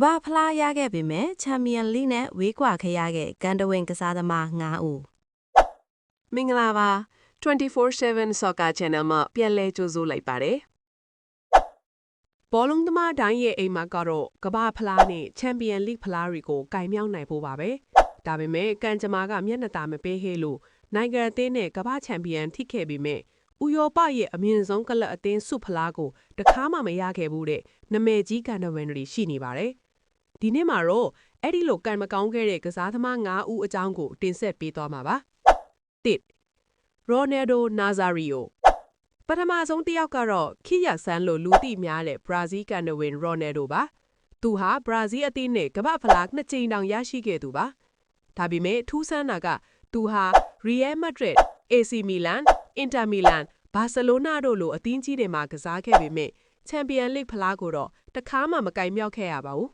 ဘာဖလားရခဲ့ပေမဲ့ချန်ပီယံလိနဲ့ဝေးကွာခဲ့ရတဲ့ကန်တဝင်ကစားသမား9ဦးမင်္ဂလာပါ24/7 Soccer Channel မှာပြန်လည်ကြိုဆိုလိုက်ပါတယ်ဘောလုံးသမားတိုင်းရဲ့အိမ်မှာကတော့ကမ္ဘာဖလားနဲ့ချန်ပီယံလိဖလားတွေကိုကင်မြောက်နိုင်ဖို့ပါပဲဒါပေမဲ့ကန်ဂျမာကမျက်နှာသာမပေးခဲ့လို့နိုင်ငံအသင်းနဲ့ကမ္ဘာချန်ပီယံထိခဲ့ပေမဲ့ဥရောပရဲ့အမြင့်ဆုံးကလပ်အသင်းစုဖလားကိုတခါမှမရခဲ့ဘူးတဲ့နာမည်ကြီးကန်တဝင်တွေရှိနေပါတယ်ဒီနေ့မှာတော့အဲ့ဒီလိုကန်မကောင်းခဲ့တဲ့ကစားသမား9ဦးအကြောင်းကိုတင်ဆက်ပေးသွားမှာပါ1ရိုနယ်ဒိုနာဇာရီယိုပထမဆုံးတစ်ယောက်ကတော့ခိယဆန်လိုလူသိများတဲ့ဘရာဇီးကန်နဝင်ရိုနယ်ဒိုပါသူဟာဘရာဇီးအသင်းနဲ့ကမ္ဘာဖလား2ချိန်တောင်ရရှိခဲ့သူပါဒါပေမဲ့ထူးဆန်းတာကသူဟာရီယယ်မက်ဒရစ် AC မီလန်အင်တာမီလန်ဘာစီလိုနာတို့လိုအသင်းကြီးတွေမှာကစားခဲ့ပေမဲ့ချန်ပီယံလိဖလားကိုတော့တခါမှမကင်မြောက်ခဲ့ရပါဘူး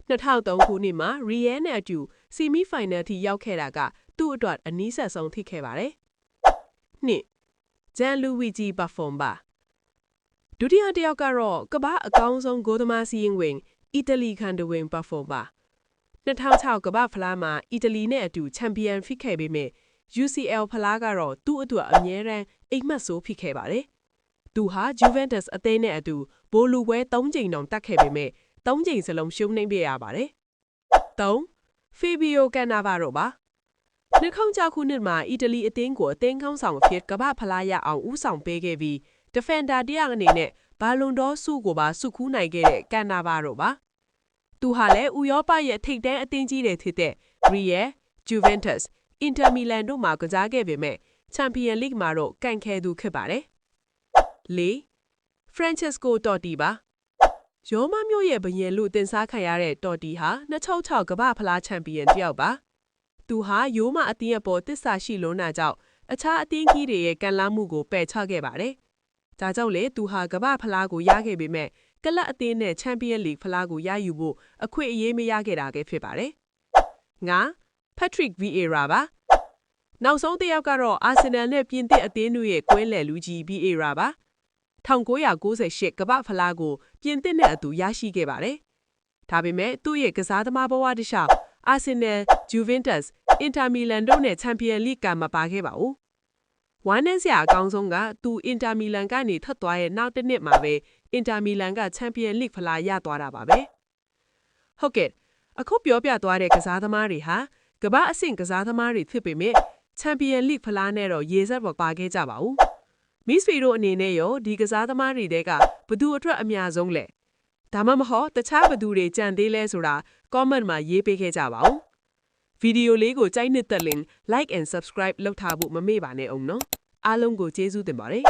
2003ခုနှစ်မှာရီယယ်နဲ့အတူဆီမီဖိုင်နယ်ထိရောက်ခဲ့တာကသူ့အတွက်အနည်းဆက်ဆုံးထိခဲ့ပါတယ်နှစ်ဂျန်လူဝီဂျီဘဖွန်ပါဒုတိယတစ်ယောက်ကတော့ကမ္ဘာအကောင်းဆုံးဂိုးသမားစီးရင်ဝင်အီတလီကန်တဝင်ဘဖွန်ပါ2006ကမ္ဘာဖလားမှာအီတလီနဲ့အတူချန်ပီယံဖြစ်ခဲ့ပေမဲ့ UCL ဖလားကတော့သူ့အတွက်အမြဲတမ်းအိမ်မက်ဆိုးဖြစ်ခဲ့ပါတယ်သူဟာ Juventus အသင်းနဲ့အတူဘိုလူပွဲ3ချိန်တောင်တက်ခဲ့ပေမဲ့3ချိန်စလုံးရှုံးနိမ့်ပြရပါတယ်3 Fabio Cannavaro ပါ2006ခုနှစ်မှာအီတလီအသင်းကိုအသင်းကောင်းဆောင်အဖြစ်ကမ္ဘာဖလားရအောင်ဦးဆောင်ပေးခဲ့ပြီး Defender တယောက်အနေနဲ့ဘာလွန်ဒေါဆုကိုပါဆုခူးနိုင်ခဲ့တဲ့ Cannavaro ပါသူဟာလည်းဥရောပရဲ့ထိပ်တန်းအသင်းကြီးတွေဖြစ်တဲ့ Real, Juventus, Inter Milan တို့မှာကစားခဲ့ပေမဲ့ Champions League မှာတော့ကန်ခဲသူဖြစ်ပါတယ်4 Francesco Totti ပါရောမမျိုးရဲ့ဘရင်လူတင်စားခံရတဲ့တော်တီဟာ2006ကမ္ဘာဖလားချန်ပီယံတယောက်ပါသူဟာရိုးမအသင်းအပေါ်တစ္ဆာရှိလွန်းတာကြောင့်အခြားအသင်းကြီးတွေရဲ့ကန်လာမှုကိုပယ်ချခဲ့ပါတယ်ဒါကြောင့်လေသူဟာကမ္ဘာဖလားကိုရခဲ့ပေမဲ့ကလပ်အသင်းနဲ့ချန်ပီယံလိဖလားကိုရယူဖို့အခွင့်အရေးမရခဲ့တာကဖြစ်ပါတယ်5 Patrick Vieira ပါနောက်ဆုံးတစ်ယောက်ကတော့အာဆင်နယ်နဲ့ပြင်သစ်အသင်းတို့ရဲ့ကွင်းလယ်လူကြီး Vieira ပါ1998ကမ္ဘာဖလားကိုပြင်သစ်နဲ့အတူရရှိခဲ့ပါတယ်။ဒါပေမဲ့သူ့ရဲ့ကစားသမားဘဝတစ်လျှောက်အာဆင်နယ်၊ဂျူဗင်တက်စ်၊အင်တာမီလန်တို့နဲ့ချန်ပီယံလိကမပါခဲ့ပါဘူး။ဝမ်းနည်းစရာအကောင်းဆုံးကသူအင်တာမီလန်ကနေထွက်သွားရဲ့နောက်တစ်နှစ်မှာပဲအင်တာမီလန်ကချန်ပီယံလိဖလားရသွားတာပါပဲ။ဟုတ်ကဲ့အခုပြောပြသွားတဲ့ကစားသမားတွေဟာကမ္ဘာအဆင့်ကစားသမားတွေဖြစ်ပေမဲ့ချန်ပီယံလိဖလားနဲ့တော့ရေစက်မပါခဲ့ကြပါဘူး။မစ်ဖီတို့အနေနဲ့ရောဒီကစားသမားတွေကဘသူအတွက်အများဆုံးလဲဒါမှမဟုတ်တခြားဘသူတွေကြံသေးလဲဆိုတာ comment မှာရေးပေးခဲ့ကြပါဦးဗီဒီယိုလေးကိုကြိုက်နှစ်သက်ရင် like and subscribe လုပ်ထားဖို့မမေ့ပါနဲ့အောင်နော်အားလုံးကိုကျေးဇူးတင်ပါတယ်